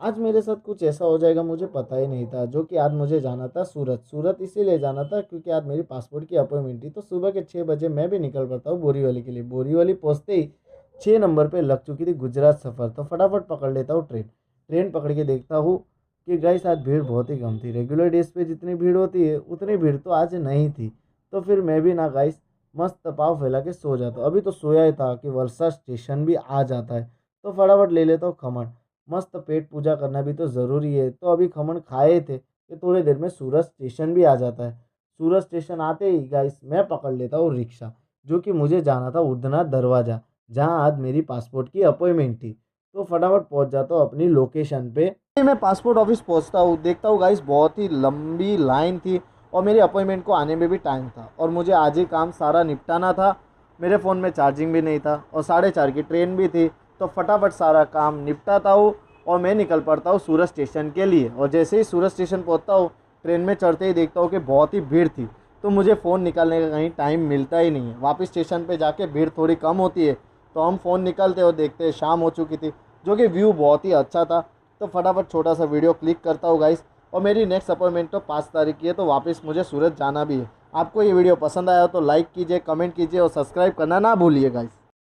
आज मेरे साथ कुछ ऐसा हो जाएगा मुझे पता ही नहीं था। जो कि आज मुझे जाना था सूरत। सूरत इसीलिए जाना था क्योंकि आज मेरी पासपोर्ट की अपॉइंटमेंट थी। तो सुबह के 6 बजे मैं भी निकल पड़ता हूँ बोरीवली के लिए। बोरीवली पहुँचते ही 6 नंबर पे लग चुकी थी गुजरात सफ़र। तो फटाफट पकड़ लेता हूँ ट्रेन। ट्रेन पकड़ के देखता हूँ कि गाइस आज भीड़ बहुत ही कम थी। रेगुलर डेज पे जितनी भीड़ होती है उतनी भीड़ तो आज नहीं थी। तो फिर मैं भी ना गाइस मस्त पाँव फैला के सो जाता हूँ। अभी तो सोया ही था कि वलसाड स्टेशन भी आ जाता है। तो फटाफट ले लेता हूँ खमण। मस्त पेट पूजा करना भी तो ज़रूरी है। तो अभी खमण खाए थे कि थोड़ी देर में सूरत स्टेशन भी आ जाता है। सूरत स्टेशन आते ही गाइस मैं पकड़ लेता हूँ रिक्शा। जो कि मुझे जाना था उधना दरवाज़ा, जहाँ आज मेरी पासपोर्ट की अपॉइंटमेंट थी। तो फटाफट पहुँच जाता हूँ अपनी लोकेशन पे। मैं पासपोर्ट ऑफिस पहुँचता हूँ, देखता हूँ गाइस बहुत ही लंबी लाइन थी और मेरी अपॉइंटमेंट को आने में भी टाइम था और मुझे आज ही काम सारा निपटाना था। मेरे फ़ोन में चार्जिंग भी नहीं था और 4:30 की ट्रेन भी थी। तो फटाफट सारा काम निपटाता हूँ और मैं निकल पड़ता हूँ सूरत स्टेशन के लिए। और जैसे ही सूरत स्टेशन पहुँचता हूँ ट्रेन में चढ़ते ही देखता हूँ कि बहुत ही भीड़ थी। तो मुझे फ़ोन निकालने का कहीं टाइम मिलता ही नहीं है। वापस स्टेशन पे जाके भीड़ थोड़ी कम होती है तो हम फ़ोन निकालते और देखते हैं शाम हो चुकी थी, जो कि व्यू बहुत ही अच्छा था। तो फटाफट छोटा सा वीडियो क्लिक करता हूँ गाइस। और मेरी नेक्स्ट अपॉइंटमेंट तो 5 तारीख की है, तो वापस मुझे सूरत जाना भी है। आपको ये वीडियो पसंद आया हो तो लाइक कीजिए, कमेंट कीजिए और सब्सक्राइब करना ना भूलिए गाइस।